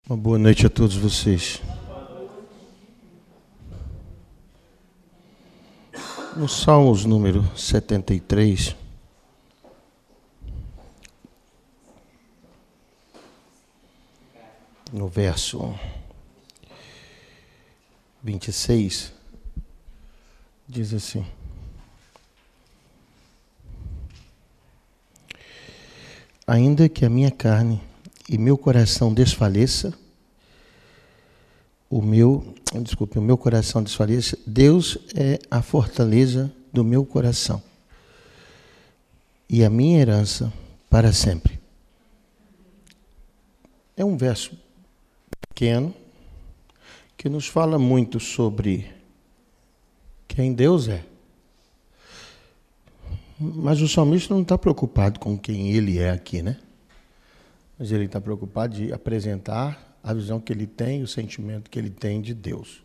Uma boa noite a todos vocês. No Salmos número 73, no verso 26, diz assim: ainda que a minha carne e meu coração desfaleça, o meu coração desfaleça, Deus é a fortaleza do meu coração e a minha herança para sempre. É um verso pequeno que nos fala muito sobre quem Deus é. Mas o salmista não está preocupado com quem ele é aqui, né? Mas ele está preocupado de apresentar a visão que ele tem, o sentimento que ele tem de Deus.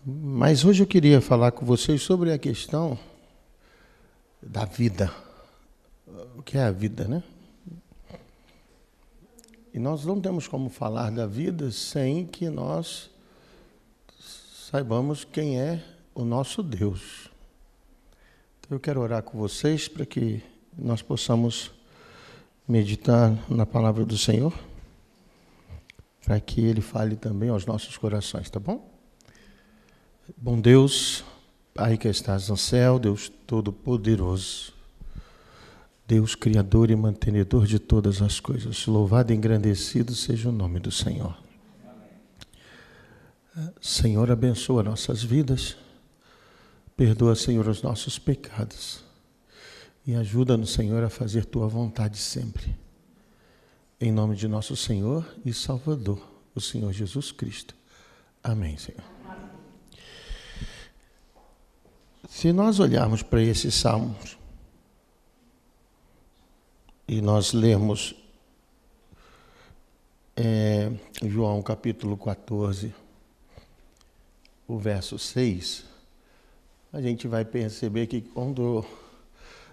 Mas hoje eu queria falar com vocês sobre a questão da vida. O que é a vida, né? E nós não temos como falar da vida sem que nós saibamos quem é o nosso Deus. Então eu quero orar com vocês para que nós possamos meditar na palavra do Senhor, para que Ele fale também aos nossos corações, tá bom? Bom Deus, Pai que estás no céu, Deus Todo-Poderoso, Deus Criador e Mantenedor de todas as coisas, louvado e engrandecido seja o nome do Senhor. Senhor, abençoa nossas vidas, perdoa, Senhor, os nossos pecados e ajuda-nos, Senhor, a fazer Tua vontade sempre. Em nome de nosso Senhor e Salvador, o Senhor Jesus Cristo. Amém, Senhor. Se nós olharmos para esses salmos e nós lermos João capítulo 14, o verso 6, a gente vai perceber que quando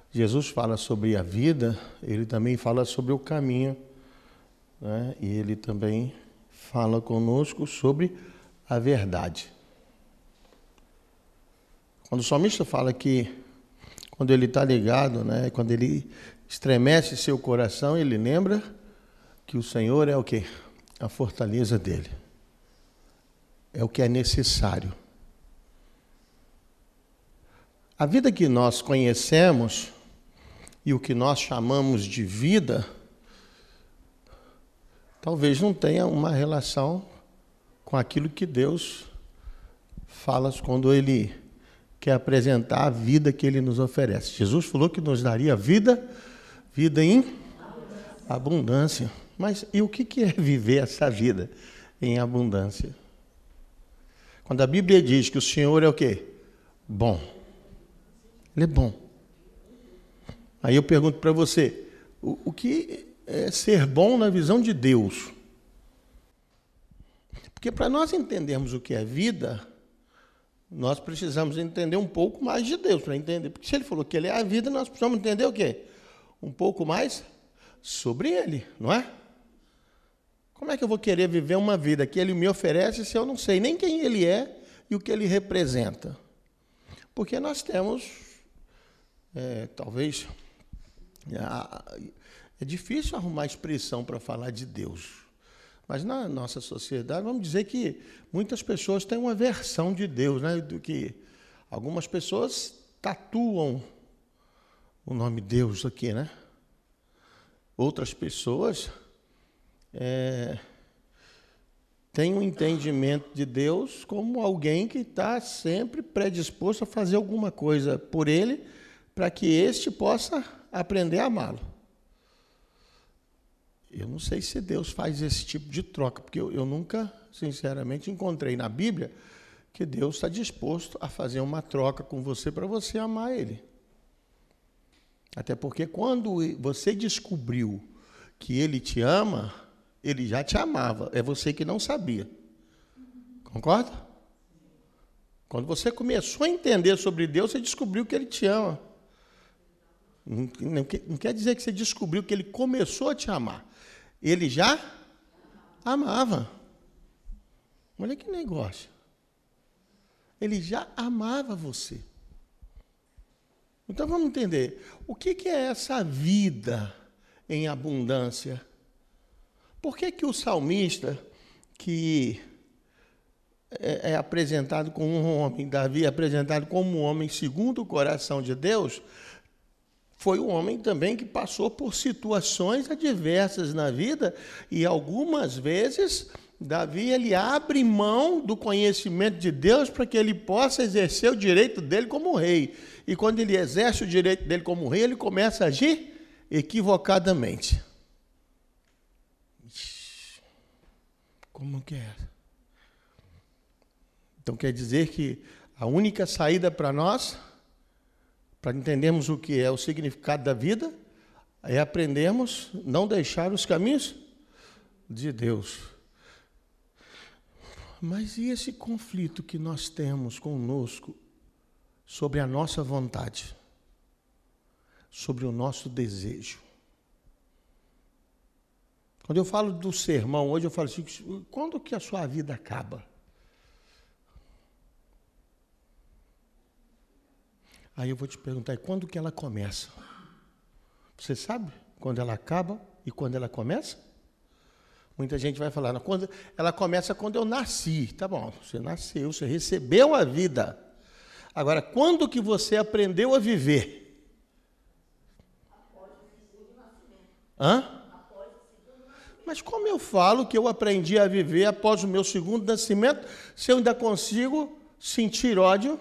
Jesus fala sobre a vida, Ele também fala sobre o caminho, né? E Ele também fala conosco sobre a verdade. Quando o salmista fala que, quando ele está ligado, né, quando ele estremece seu coração, ele lembra que o Senhor é o quê? A fortaleza dele. É o que é necessário. A vida que nós conhecemos e o que nós chamamos de vida, talvez não tenha uma relação com aquilo que Deus fala quando Ele quer apresentar a vida que Ele nos oferece. Jesus falou que nos daria vida em abundância. Mas e o que é viver essa vida em abundância? Quando a Bíblia diz que o Senhor é o quê? Bom. Ele é bom. Aí eu pergunto para você, o que é ser bom na visão de Deus? Porque para nós entendermos o que é vida, nós precisamos entender um pouco mais de Deus para entender. Porque se Ele falou que Ele é a vida, nós precisamos entender o quê? Um pouco mais sobre Ele, não é? Como é que eu vou querer viver uma vida que Ele me oferece se eu não sei nem quem Ele é e o que Ele representa? Porque nós temos, talvez, é difícil arrumar expressão para falar de Deus. Mas na nossa sociedade, vamos dizer que muitas pessoas têm uma versão de Deus, né? Do que algumas pessoas tatuam o nome Deus aqui, né? Outras pessoas têm um entendimento de Deus como alguém que está sempre predisposto a fazer alguma coisa por Ele, para que este possa aprender a amá-lo. Eu não sei se Deus faz esse tipo de troca, porque eu nunca, sinceramente, encontrei na Bíblia que Deus está disposto a fazer uma troca com você para você amar Ele. Até porque quando você descobriu que Ele te ama, Ele já te amava, é você que não sabia. Concorda? Quando você começou a entender sobre Deus, você descobriu que Ele te ama. Não quer dizer que você descobriu que Ele começou a te amar. Ele já amava. Olha que negócio. Ele já amava você. Então vamos entender. O que é essa vida em abundância? Por que o salmista, que é apresentado como um homem, Davi é apresentado como um homem segundo o coração de Deus, foi um homem também que passou por situações adversas na vida e algumas vezes Davi ele abre mão do conhecimento de Deus para que ele possa exercer o direito dele como rei. E quando ele exerce o direito dele como rei, ele começa a agir equivocadamente. Como que é? Então quer dizer que a única saída para nós, para entendermos o que é o significado da vida, é aprendermos a não deixar os caminhos de Deus. Mas e esse conflito que nós temos conosco sobre a nossa vontade, sobre o nosso desejo? Quando eu falo do sermão hoje, eu falo assim, quando que a sua vida acaba? Aí eu vou te perguntar, e quando que ela começa? Você sabe quando ela acaba e quando ela começa? Muita gente vai falar, quando ela começa quando eu nasci. Tá bom, você nasceu, você recebeu a vida. Agora, quando que você aprendeu a viver? Após o segundo nascimento. Hã? Após o segundo nascimento. Mas como eu falo que eu aprendi a viver após o meu segundo nascimento, se eu ainda consigo sentir ódio,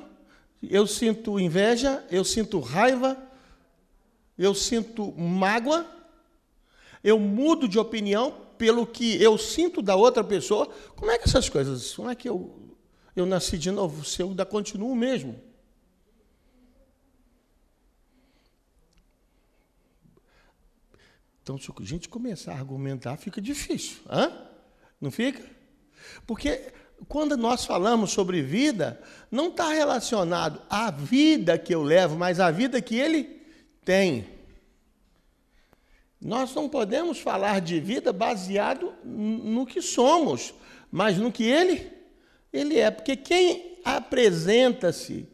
eu sinto inveja, eu sinto raiva, eu sinto mágoa, eu mudo de opinião pelo que eu sinto da outra pessoa. Como é que essas coisas, como é que eu nasci de novo, se eu ainda continuo o mesmo? Então, se a gente começar a argumentar, fica difícil, não fica? Porque quando nós falamos sobre vida, não está relacionado à vida que eu levo, mas à vida que ele tem. Nós não podemos falar de vida baseado no que somos, mas no que ele é. Porque quem apresenta-se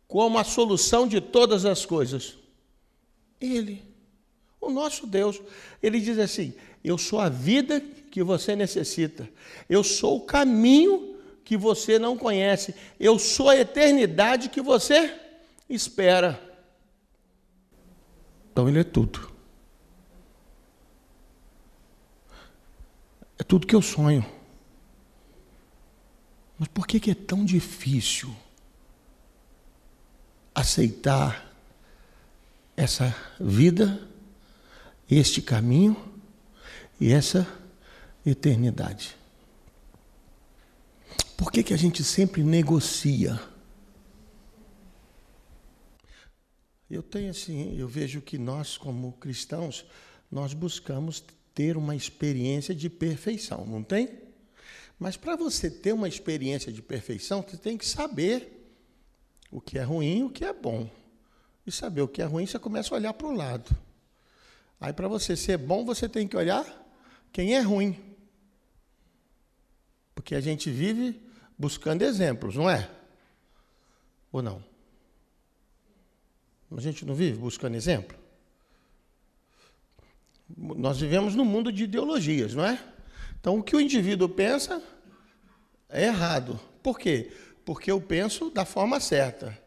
como a solução de todas as coisas? Ele, o nosso Deus. Ele diz assim, eu sou a vida que você necessita. Eu sou o caminho que você não conhece. Eu sou a eternidade que você espera. Então ele é tudo. É tudo que eu sonho. Mas por que é tão difícil aceitar essa vida, este caminho e essa eternidade? Por que a gente sempre negocia? Eu vejo que nós, como cristãos, nós buscamos ter uma experiência de perfeição, não tem? Mas para você ter uma experiência de perfeição, você tem que saber o que é ruim e o que é bom. E saber o que é ruim, você começa a olhar para o lado. Aí, para você ser bom, você tem que olhar quem é ruim. Porque a gente vive buscando exemplos, não é? Ou não? A gente não vive buscando exemplo? Nós vivemos num mundo de ideologias, não é? Então, o que o indivíduo pensa é errado. Por quê? Porque eu penso da forma certa.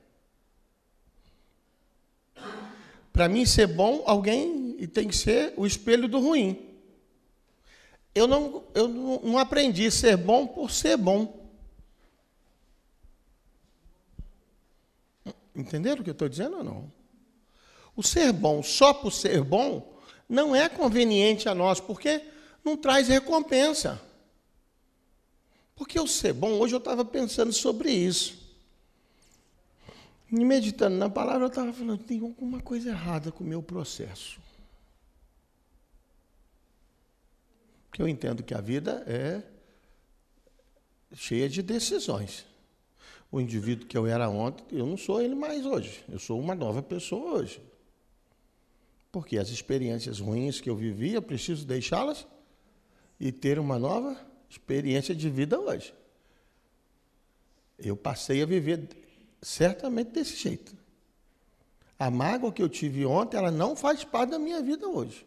Para mim ser bom, alguém tem que ser o espelho do ruim. Eu não aprendi a ser bom por ser bom. Entenderam o que eu estou dizendo ou não? O ser bom só por ser bom não é conveniente a nós, porque não traz recompensa. Porque o ser bom, hoje eu estava pensando sobre isso. E meditando na palavra, eu estava falando, tem alguma coisa errada com o meu processo. Porque eu entendo que a vida é cheia de decisões. O indivíduo que eu era ontem, eu não sou ele mais hoje. Eu sou uma nova pessoa hoje. Porque as experiências ruins que eu vivi, eu preciso deixá-las e ter uma nova experiência de vida hoje. Eu passei a viver certamente desse jeito. A mágoa que eu tive ontem, ela não faz parte da minha vida hoje.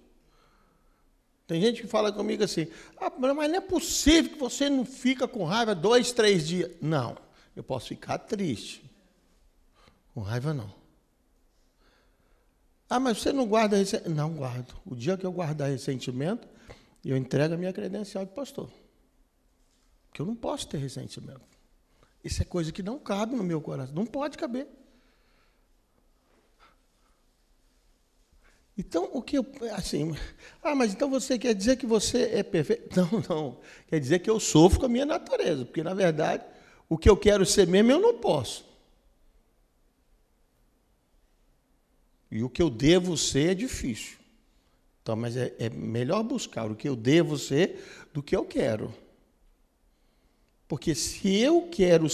Tem gente que fala comigo assim, mas não é possível que você não fica com raiva 2, 3 dias. Não, eu posso ficar triste. Com raiva não. Mas você não guarda ressentimento? Não guardo. O dia que eu guardar ressentimento, eu entrego a minha credencial de pastor. Porque eu não posso ter ressentimento. Isso é coisa que não cabe no meu coração. Não pode caber. Então, o que eu... Assim, mas então você quer dizer que você é perfeito? Não. Quer dizer que eu sofro com a minha natureza. Porque, na verdade, o que eu quero ser mesmo, eu não posso. E o que eu devo ser é difícil. Então, mas é melhor buscar o que eu devo ser do que eu quero. Porque se eu quero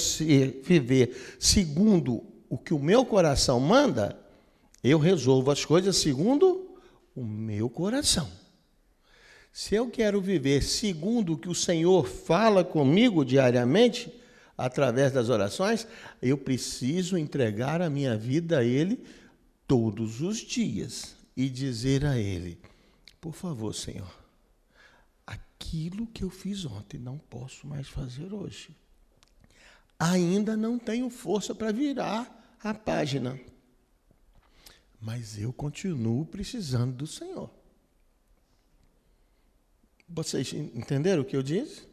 viver segundo o que o meu coração manda, eu resolvo as coisas segundo o meu coração. Se eu quero viver segundo o que o Senhor fala comigo diariamente, através das orações, eu preciso entregar a minha vida a Ele todos os dias e dizer a Ele, por favor, Senhor, aquilo que eu fiz ontem não posso mais fazer hoje. Ainda não tenho força para virar a página, mas eu continuo precisando do Senhor. Vocês entenderam o que eu disse?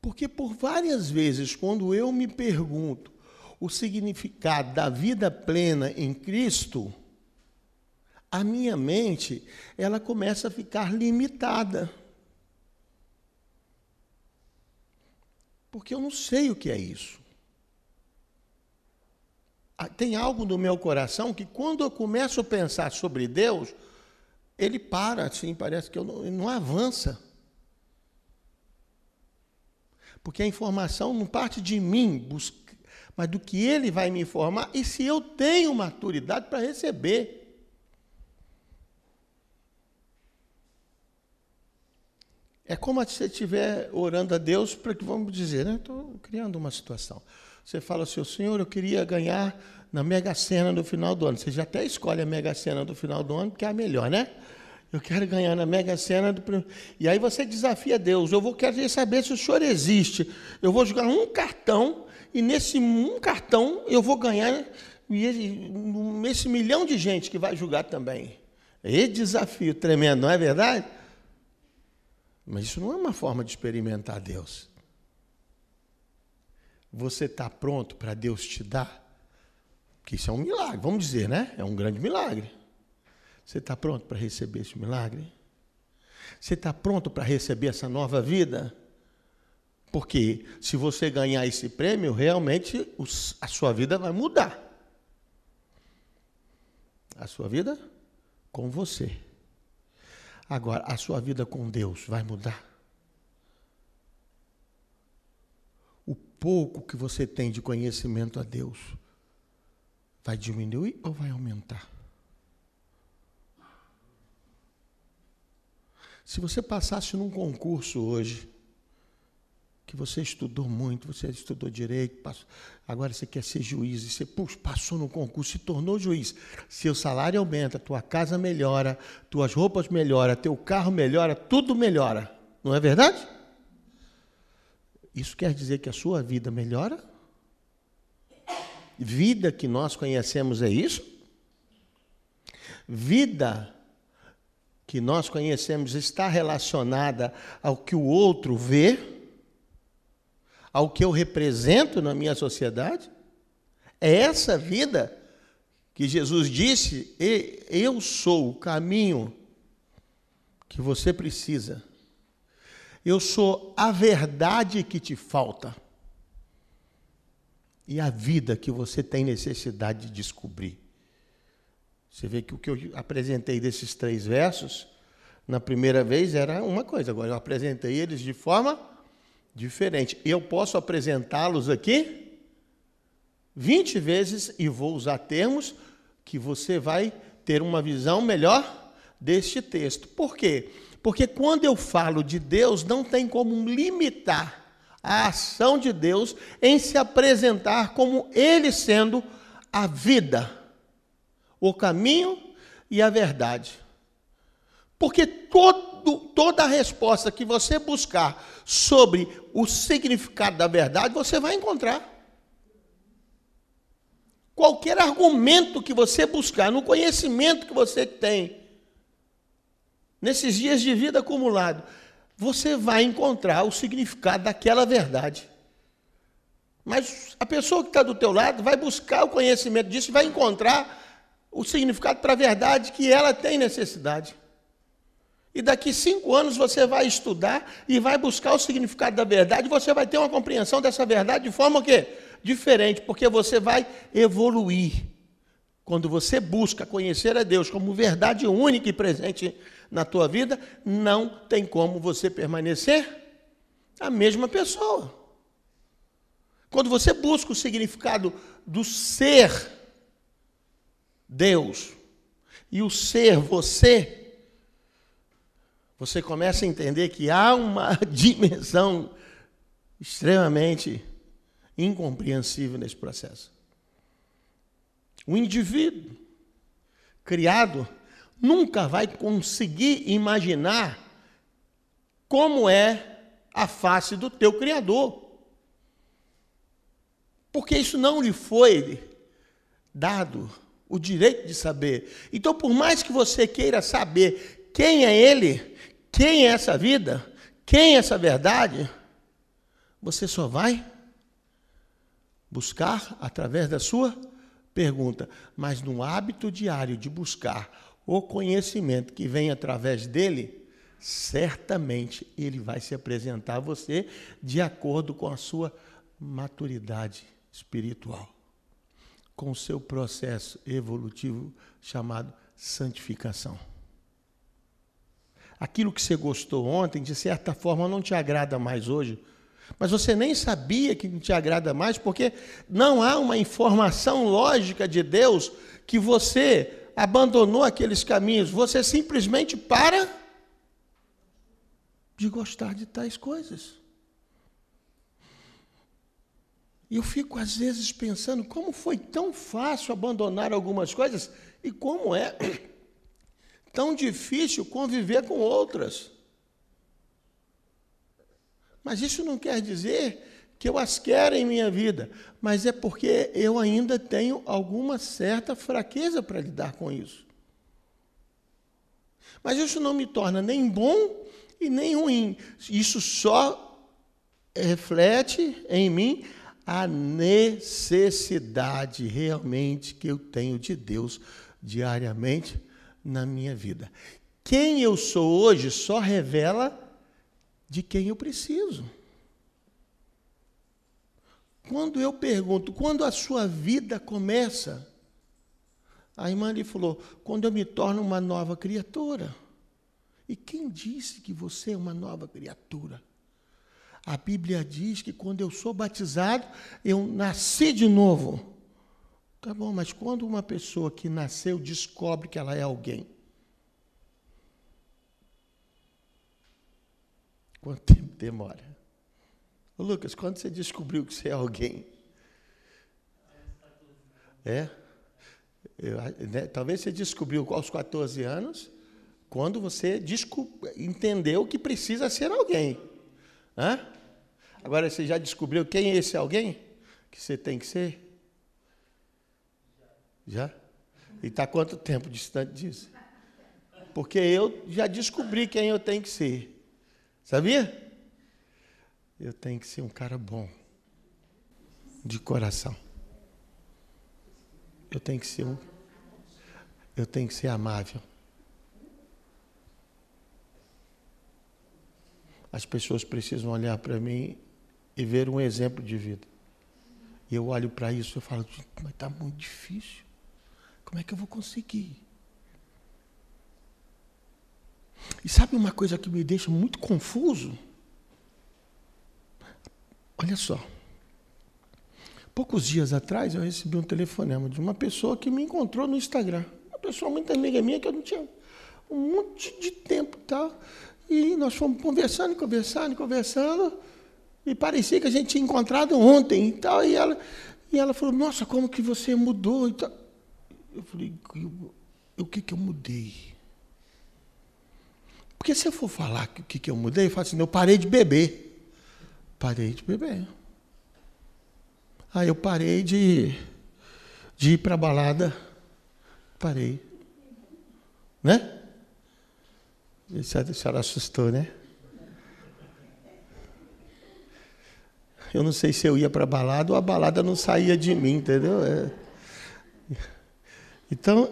Porque por várias vezes, quando eu me pergunto o significado da vida plena em Cristo, a minha mente, ela começa a ficar limitada. Porque eu não sei o que é isso. Tem algo no meu coração que, quando eu começo a pensar sobre Deus, ele para, assim, parece que ele não avança. Porque a informação não parte de mim, mas do que ele vai me informar, e se eu tenho maturidade para receber. É como se você estiver orando a Deus para que, vamos dizer, né? Estou criando uma situação. Você fala assim, Senhor, eu queria ganhar na Mega Sena no final do ano. Você já até escolhe a Mega Sena do final do ano, porque é a melhor, né? Eu quero ganhar na Mega Sena. E aí você desafia Deus. Quero saber se o Senhor existe. Eu vou jogar um cartão, e nesse um cartão eu vou ganhar esse milhão de gente que vai jogar também. É desafio tremendo, não é verdade? Mas isso não é uma forma de experimentar Deus. Você está pronto para Deus te dar? Porque isso é um milagre, vamos dizer, né? É um grande milagre. Você está pronto para receber esse milagre? Você está pronto para receber essa nova vida? Porque se você ganhar esse prêmio, realmente a sua vida vai mudar. A sua vida com você. Agora, a sua vida com Deus vai mudar? O pouco que você tem de conhecimento a Deus vai diminuir ou vai aumentar? Se você passasse num concurso hoje, que você estudou muito, você estudou direito, agora você quer ser juiz, e você passou no concurso, se tornou juiz, seu salário aumenta, tua casa melhora, tuas roupas melhoram, teu carro melhora, tudo melhora. Não é verdade? Isso quer dizer que a sua vida melhora? Vida que nós conhecemos é isso? Vida que nós conhecemos está relacionada ao que o outro vê? Ao que eu represento na minha sociedade? É essa vida que Jesus disse, eu sou o caminho que você precisa. Eu sou a verdade que te falta. E a vida que você tem necessidade de descobrir. Você vê que o que eu apresentei desses 3 versos, na primeira vez era uma coisa, agora eu apresentei eles de forma diferente. Eu posso apresentá-los aqui 20 vezes e vou usar termos que você vai ter uma visão melhor deste texto. Por quê? Porque quando eu falo de Deus, não tem como limitar a ação de Deus em se apresentar como Ele sendo a vida, o caminho e a verdade. Porque toda a resposta que você buscar sobre o significado da verdade, você vai encontrar. Qualquer argumento que você buscar, no conhecimento que você tem, nesses dias de vida acumulado, você vai encontrar o significado daquela verdade. Mas a pessoa que está do teu lado vai buscar o conhecimento disso e vai encontrar o significado para a verdade que ela tem necessidade. E daqui 5 anos você vai estudar e vai buscar o significado da verdade, e você vai ter uma compreensão dessa verdade de forma o quê? Diferente, porque você vai evoluir. Quando você busca conhecer a Deus como verdade única e presente na tua vida, não tem como você permanecer a mesma pessoa. Quando você busca o significado do ser Deus e o ser você, você começa a entender que há uma dimensão extremamente incompreensível nesse processo. O indivíduo criado nunca vai conseguir imaginar como é a face do teu Criador. Porque isso não lhe foi dado o direito de saber. Então, por mais que você queira saber quem é Ele, quem é essa vida, quem é essa verdade, você só vai buscar através da sua pergunta. Mas no hábito diário de buscar o conhecimento que vem através dele, certamente ele vai se apresentar a você de acordo com a sua maturidade espiritual, com o seu processo evolutivo chamado santificação. Aquilo que você gostou ontem, de certa forma, não te agrada mais hoje, mas você nem sabia que não te agrada mais, porque não há uma informação lógica de Deus que você abandonou aqueles caminhos, você simplesmente para de gostar de tais coisas. E eu fico, às vezes, pensando como foi tão fácil abandonar algumas coisas e como é tão difícil conviver com outras. Mas isso não quer dizer que eu as quero em minha vida, mas é porque eu ainda tenho alguma certa fraqueza para lidar com isso. Mas isso não me torna nem bom e nem ruim. Isso só reflete em mim a necessidade realmente que eu tenho de Deus diariamente na minha vida. Quem eu sou hoje só revela de quem eu preciso. Quando eu pergunto, quando a sua vida começa? A irmã lhe falou, quando eu me torno uma nova criatura. E quem disse que você é uma nova criatura? A Bíblia diz que quando eu sou batizado, eu nasci de novo. Tá bom, mas quando uma pessoa que nasceu descobre que ela é alguém? Quanto tempo demora? Ô, Lucas, quando você descobriu que você é alguém? Talvez você descobriu aos 14 anos, quando você entendeu que precisa ser alguém. Hã? Agora, você já descobriu quem é esse alguém que você tem que ser? Já? E está quanto tempo distante disso? Porque eu já descobri quem eu tenho que ser. Sabia? Eu tenho que ser um cara bom, de coração. Eu tenho que ser amável. As pessoas precisam olhar para mim e ver um exemplo de vida. E eu olho para isso e falo, mas está muito difícil. Como é que eu vou conseguir? E sabe uma coisa que me deixa muito confuso? Olha só. Poucos dias atrás eu recebi um telefonema de uma pessoa que me encontrou no Instagram. Uma pessoa muito amiga minha que eu não tinha um monte de tempo e tal. E nós fomos conversando, e parecia que a gente tinha encontrado ontem e tal. E ela falou, nossa, como que você mudou? E tal. Eu falei, o que eu mudei? Porque se eu for falar o que eu mudei, eu falo assim, eu parei de beber. Parei de beber. Aí eu parei de ir para a balada. Parei. Né? A senhora assustou, né? Eu não sei se eu ia para a balada ou a balada não saía de mim, entendeu? Então,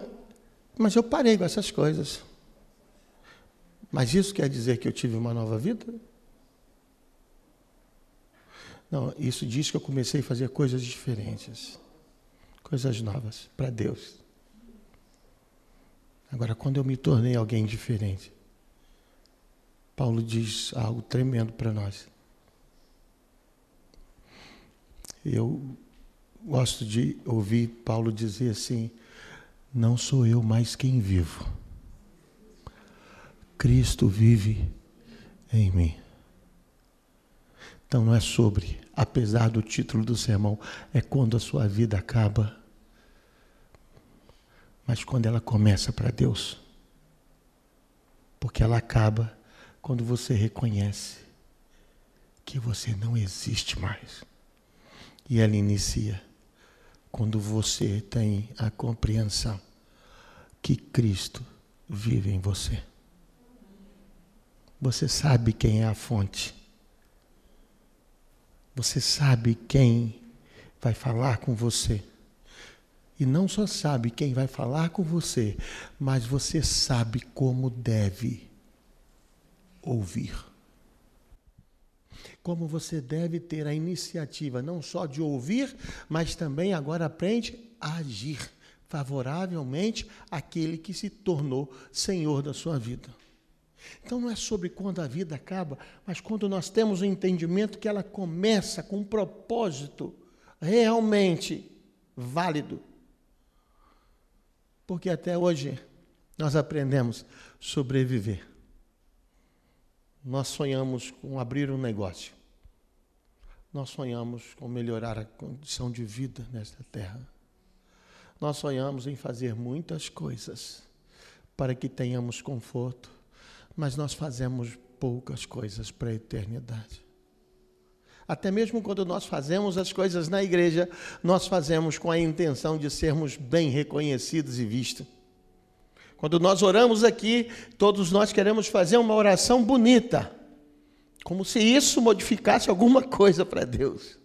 mas eu parei com essas coisas. Mas isso quer dizer que eu tive uma nova vida? Não, isso diz que eu comecei a fazer coisas diferentes. Coisas novas para Deus. Agora, quando eu me tornei alguém diferente, Paulo diz algo tremendo para nós. Eu gosto de ouvir Paulo dizer assim, não sou eu mais quem vivo. Cristo vive em mim. Então não é sobre, apesar do título do sermão, é quando a sua vida acaba, mas quando ela começa para Deus. Porque ela acaba quando você reconhece que você não existe mais. E ela inicia quando você tem a compreensão que Cristo vive em você. Você sabe quem é a fonte. Você sabe quem vai falar com você. E não só sabe quem vai falar com você, mas você sabe como deve ouvir. Como você deve ter a iniciativa não só de ouvir, mas também agora aprende a agir favoravelmente àquele que se tornou Senhor da sua vida. Então não é sobre quando a vida acaba, mas quando nós temos o entendimento que ela começa com um propósito realmente válido. Porque até hoje nós aprendemos a sobreviver. Nós sonhamos com abrir um negócio. Nós sonhamos com melhorar a condição de vida nesta terra. Nós sonhamos em fazer muitas coisas para que tenhamos conforto, mas nós fazemos poucas coisas para a eternidade. Até mesmo quando nós fazemos as coisas na igreja, nós fazemos com a intenção de sermos bem reconhecidos e vistos. Quando nós oramos aqui, todos nós queremos fazer uma oração bonita, como se isso modificasse alguma coisa para Deus.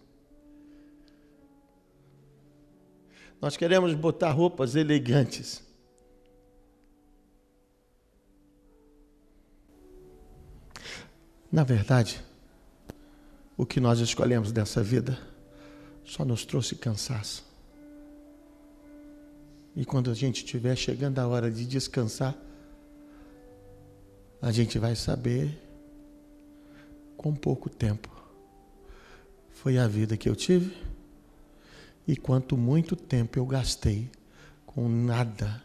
Nós queremos botar roupas elegantes. Na verdade, o que nós escolhemos dessa vida só nos trouxe cansaço. E quando a gente estiver chegando a hora de descansar, a gente vai saber quão pouco tempo foi a vida que eu tive e quanto muito tempo eu gastei com nada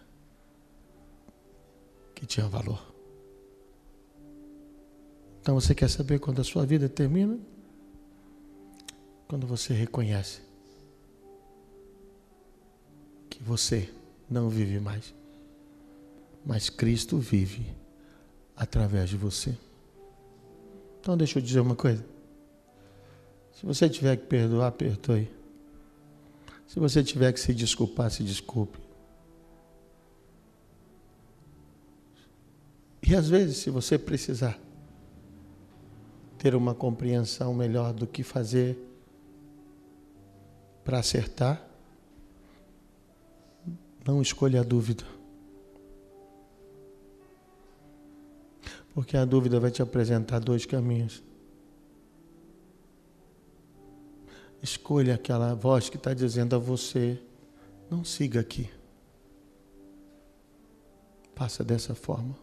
que tinha valor. Então você quer saber quando a sua vida termina? Quando você reconhece que você não vive mais, mas Cristo vive através de você. Então deixa eu dizer uma coisa. Se você tiver que perdoar, perdoe. Se você tiver que se desculpar, se desculpe. E às vezes, se você precisar ter uma compreensão melhor do que fazer para acertar, não escolha a dúvida. Porque a dúvida vai te apresentar dois caminhos. Escolha aquela voz que está dizendo a você, não siga aqui. Passa dessa forma.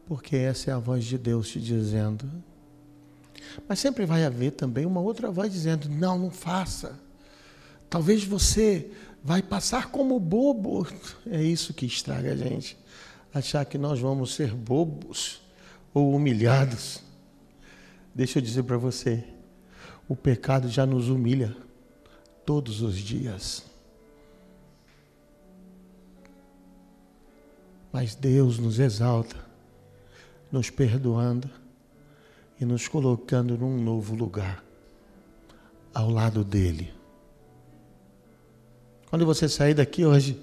Porque essa é a voz de Deus te dizendo. Mas sempre vai haver também uma outra voz dizendo, não, não faça. Talvez você vai passar como bobo. É isso que estraga a gente. Achar que nós vamos ser bobos ou humilhados. Deixa eu dizer para você, o pecado já nos humilha todos os dias. Mas Deus nos exalta, nos perdoando e nos colocando num novo lugar, ao lado dele. Quando você sair daqui hoje,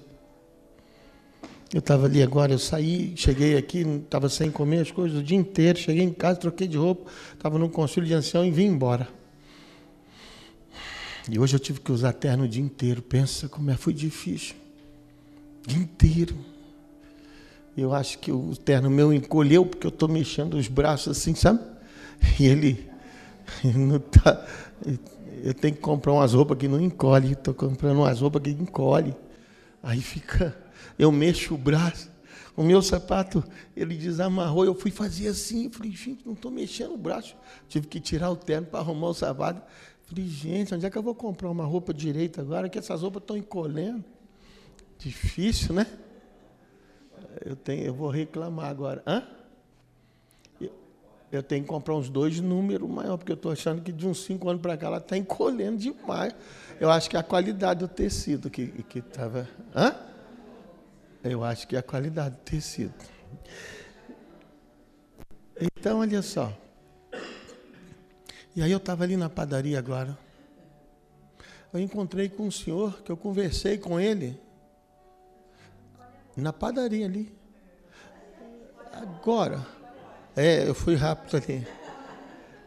eu estava ali agora, eu saí, cheguei aqui, estava sem comer as coisas o dia inteiro, cheguei em casa, troquei de roupa, estava num concílio de ancião e vim embora. E hoje eu tive que usar terno o dia inteiro, pensa como foi difícil. O dia inteiro. Eu acho que o terno meu encolheu, porque eu estou mexendo os braços assim, sabe? E ele não está... Eu tenho que comprar umas roupas que não encolhe. Estou comprando umas roupas que encolhe. Aí fica... Eu mexo o braço. O meu sapato, ele desamarrou. Eu fui fazer assim. Falei, gente, não estou mexendo o braço. Tive que tirar o terno para arrumar o sapato. Falei, gente, onde é que eu vou comprar uma roupa direita agora? Que essas roupas estão encolhendo. Difícil, né? Eu vou reclamar agora. Hã? Eu tenho que comprar uns 2 números maior, porque eu estou achando que de uns 5 anos para cá ela está encolhendo demais. Eu acho que é a qualidade do tecido que estava... Hã? Eu acho que é a qualidade do tecido. Então, olha só. E aí eu estava ali na padaria agora. Eu encontrei com um senhor, que eu conversei com ele, na padaria ali. Agora... eu fui rápido ali.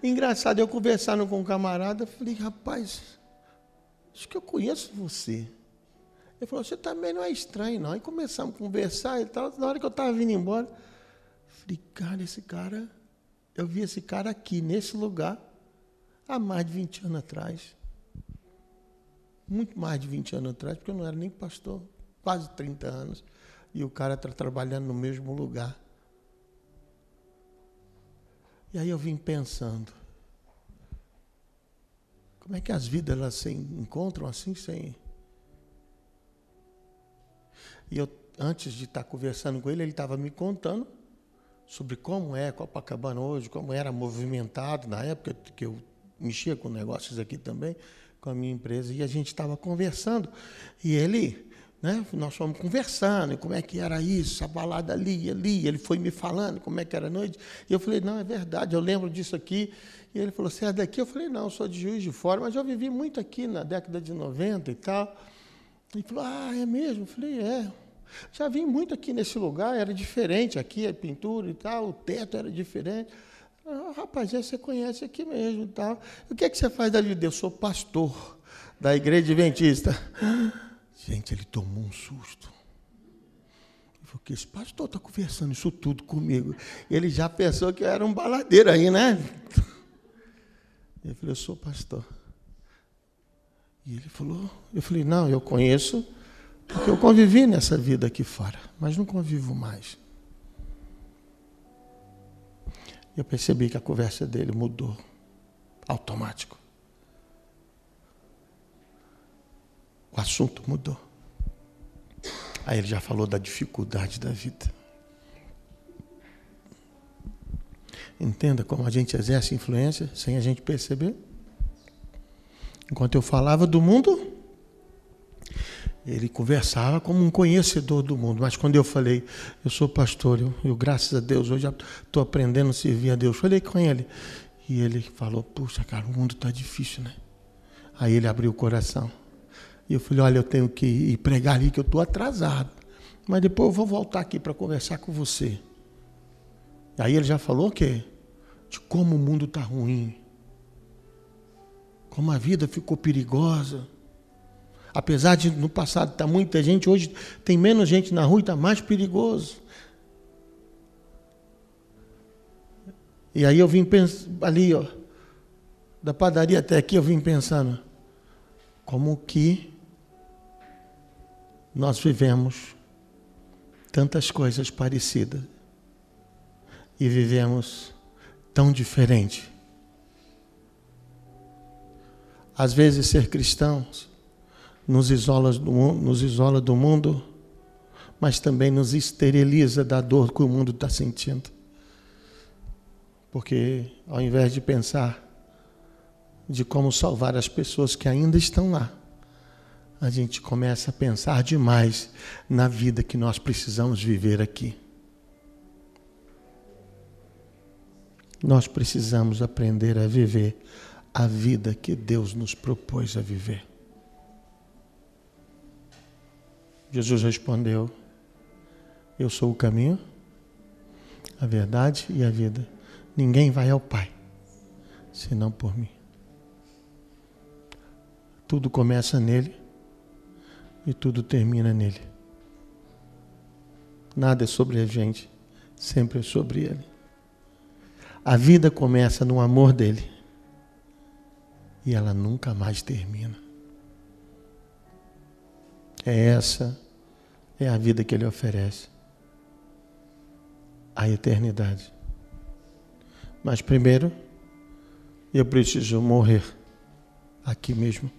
Engraçado, eu conversando com um camarada, falei, rapaz, acho que eu conheço você. Ele falou, você também não é estranho, não. E começamos a conversar e tal. Na hora que eu estava vindo embora, falei, cara, eu vi esse cara aqui, nesse lugar, há mais de 20 anos atrás. Muito mais de 20 anos atrás, porque eu não era nem pastor, quase 30 anos. E o cara está trabalhando no mesmo lugar. E aí eu vim pensando, como é que as vidas elas se encontram assim sem... E eu, antes de estar conversando com ele estava me contando sobre como é Copacabana hoje, como era movimentado na época que eu mexia com negócios aqui também, com a minha empresa, e a gente estava conversando, e ele... Nós fomos conversando, como é que era isso, a balada ali, ele foi me falando como é que era a noite, e eu falei, não, é verdade, eu lembro disso aqui, e ele falou, você é daqui? Eu falei, não, eu sou de Juiz de Fora, mas eu vivi muito aqui na década de 90 e tal. Ele falou, é mesmo? Eu falei, já vim muito aqui nesse lugar, era diferente aqui, a pintura e tal, o teto era diferente. Rapaz, você conhece aqui mesmo e tal. O que é que você faz da vida? Eu sou pastor da Igreja Adventista. Gente, ele tomou um susto. Ele falou, que esse pastor está conversando isso tudo comigo. Ele já pensou que eu era um baladeiro aí, né? Ele falou, eu sou pastor. E ele falou, eu falei, não, eu conheço, porque eu convivi nessa vida aqui fora, mas não convivo mais. Eu percebi que a conversa dele mudou, automático. O assunto mudou. Aí ele já falou da dificuldade da vida. Entenda como a gente exerce influência sem a gente perceber. Enquanto eu falava do mundo, ele conversava como um conhecedor do mundo. Mas quando eu falei, eu sou pastor, eu graças a Deus, hoje estou aprendendo a servir a Deus. Falei com ele. E ele falou, puxa, cara, o mundo está difícil, né? Aí ele abriu o coração. E eu falei, olha, eu tenho que ir pregar ali, que eu estou atrasado. Mas depois eu vou voltar aqui para conversar com você. Aí ele já falou o quê? De como o mundo está ruim. Como a vida ficou perigosa. Apesar de no passado estar muita gente, hoje tem menos gente na rua e está mais perigoso. E aí eu vim pensando, ali, ó, da padaria até aqui, eu vim pensando, como que nós vivemos tantas coisas parecidas e vivemos tão diferente. Às vezes ser cristãos nos isola do mundo, mas também nos esteriliza da dor que o mundo está sentindo. Porque ao invés de pensar de como salvar as pessoas que ainda estão lá, a gente começa a pensar demais na vida que nós precisamos viver aqui. Nós precisamos aprender a viver a vida que Deus nos propôs a viver. Jesus respondeu: eu sou o caminho, a verdade e a vida. Ninguém vai ao Pai, senão por mim. Tudo começa nele e tudo termina nele. Nada é sobre a gente, sempre é sobre ele. A vida começa no amor dele e ela nunca mais termina. Essa é a vida que ele oferece, a eternidade. Mas primeiro, eu preciso morrer aqui mesmo,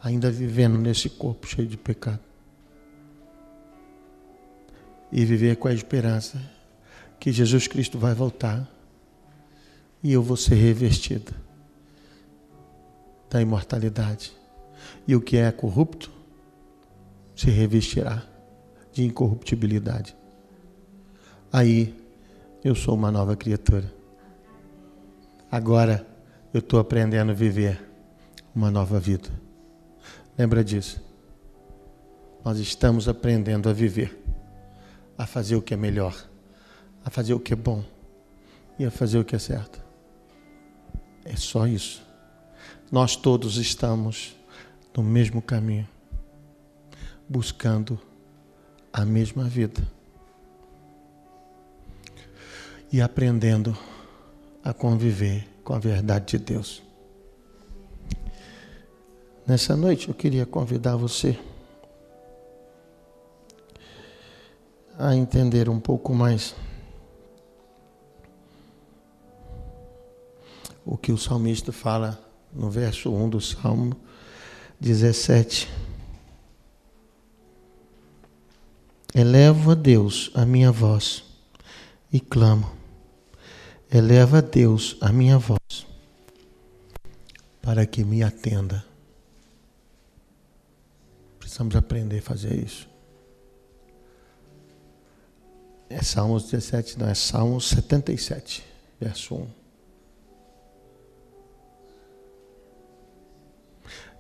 ainda vivendo nesse corpo cheio de pecado. E viver com a esperança que Jesus Cristo vai voltar e eu vou ser revestido da imortalidade. E o que é corrupto se revestirá de incorruptibilidade. Aí eu sou uma nova criatura. Agora eu estou aprendendo a viver uma nova vida. Lembra disso? Nós estamos aprendendo a viver, a fazer o que é melhor, a fazer o que é bom e a fazer o que é certo. É só isso. Nós todos estamos no mesmo caminho, buscando a mesma vida e aprendendo a conviver com a verdade de Deus. Nessa noite eu queria convidar você a entender um pouco mais o que o salmista fala no verso 1 do Salmo 17. Elevo a Deus a minha voz e clamo. Eleva a Deus a minha voz para que me atenda. Precisamos aprender a fazer isso. É Salmos 17, não, é Salmos 77, verso 1.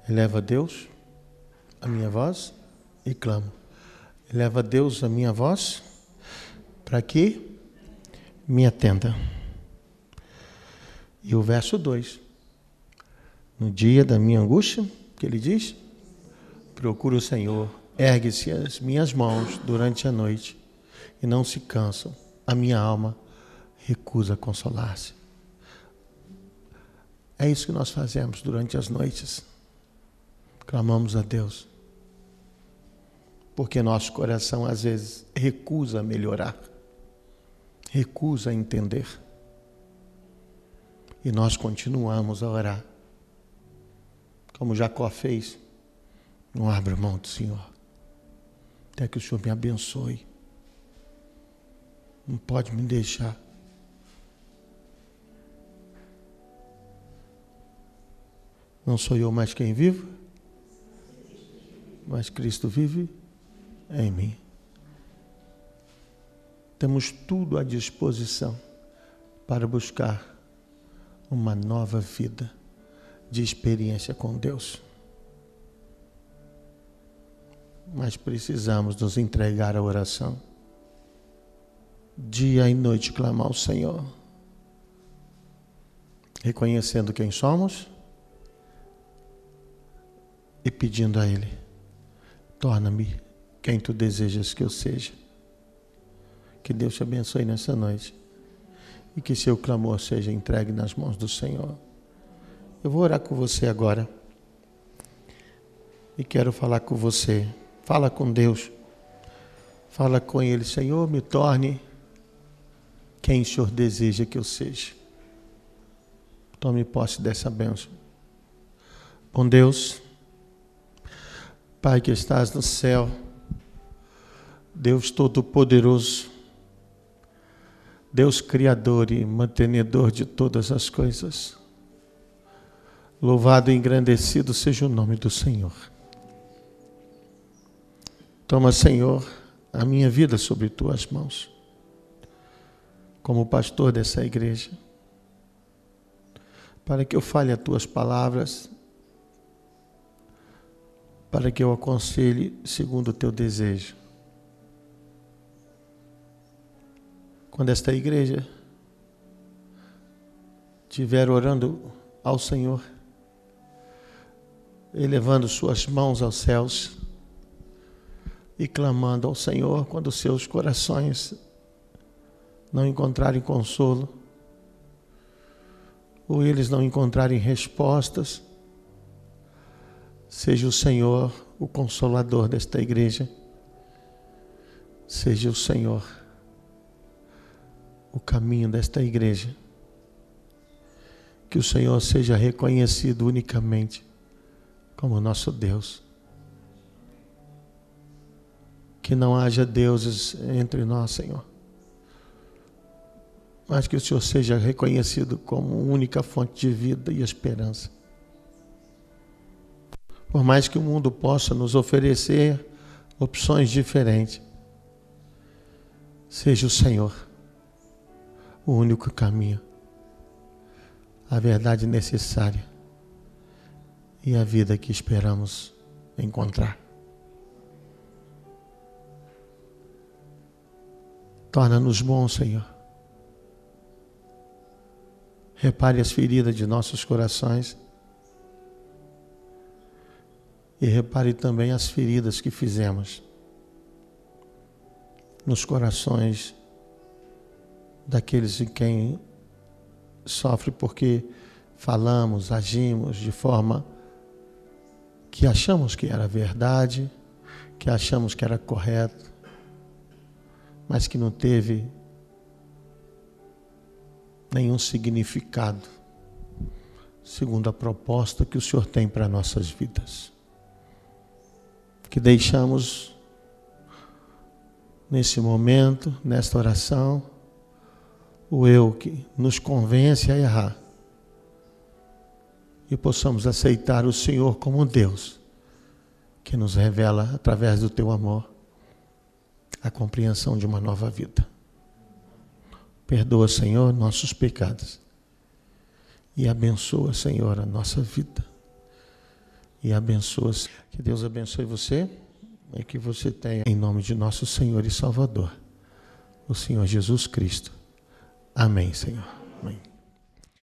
Eleva a Deus a minha voz e clamo. Eleva a Deus a minha voz para que me atenda. E o verso 2. No dia da minha angústia, que ele diz: procura o Senhor, ergue-se as minhas mãos durante a noite e não se cansam. A minha alma recusa consolar-se. É isso que nós fazemos durante as noites. Clamamos a Deus. Porque nosso coração às vezes recusa melhorar, recusa entender. E nós continuamos a orar. Como Jacó fez. Não abra mão do Senhor. Até que o Senhor me abençoe. Não pode me deixar. Não sou eu mais quem vivo, mas Cristo vive em mim. Temos tudo à disposição para buscar uma nova vida de experiência com Deus. Mas precisamos nos entregar à oração. Dia e noite clamar ao Senhor. Reconhecendo quem somos e pedindo a Ele: torna-me quem Tu desejas que eu seja. Que Deus te abençoe nessa noite. E que seu clamor seja entregue nas mãos do Senhor. Eu vou orar com você agora. E quero falar com você. Fala com Deus. Fala com Ele: Senhor, me torne quem o Senhor deseja que eu seja. Tome posse dessa bênção. Bom Deus, Pai que estás no céu, Deus Todo-Poderoso, Deus criador e mantenedor de todas as coisas. Louvado e engrandecido seja o nome do Senhor. Toma, Senhor, a minha vida sobre tuas mãos, como pastor dessa igreja, para que eu fale as tuas palavras, para que eu aconselhe segundo o teu desejo. Quando esta igreja estiver orando ao Senhor, elevando suas mãos aos céus e clamando ao Senhor, quando seus corações não encontrarem consolo, ou eles não encontrarem respostas, seja o Senhor o consolador desta igreja, seja o Senhor o caminho desta igreja, que o Senhor seja reconhecido unicamente como nosso Deus, que não haja deuses entre nós, Senhor, mas que o Senhor seja reconhecido como única fonte de vida e esperança. Por mais que o mundo possa nos oferecer opções diferentes, seja o Senhor o único caminho, a verdade necessária e a vida que esperamos encontrar. Torna-nos bons, Senhor. Repare as feridas de nossos corações e repare também as feridas que fizemos nos corações daqueles em quem sofre porque falamos, agimos de forma que achamos que era verdade, que achamos que era correto, mas que não teve nenhum significado segundo a proposta que o Senhor tem para nossas vidas. Que deixamos nesse momento, nesta oração, o eu que nos convence a errar e possamos aceitar o Senhor como Deus que nos revela através do teu amor a compreensão de uma nova vida. Perdoa, Senhor, nossos pecados e abençoa, Senhor, a nossa vida e abençoa. Que Deus abençoe você e que você tenha, em nome de nosso Senhor e Salvador, o Senhor Jesus Cristo. Amém, Senhor. Amém.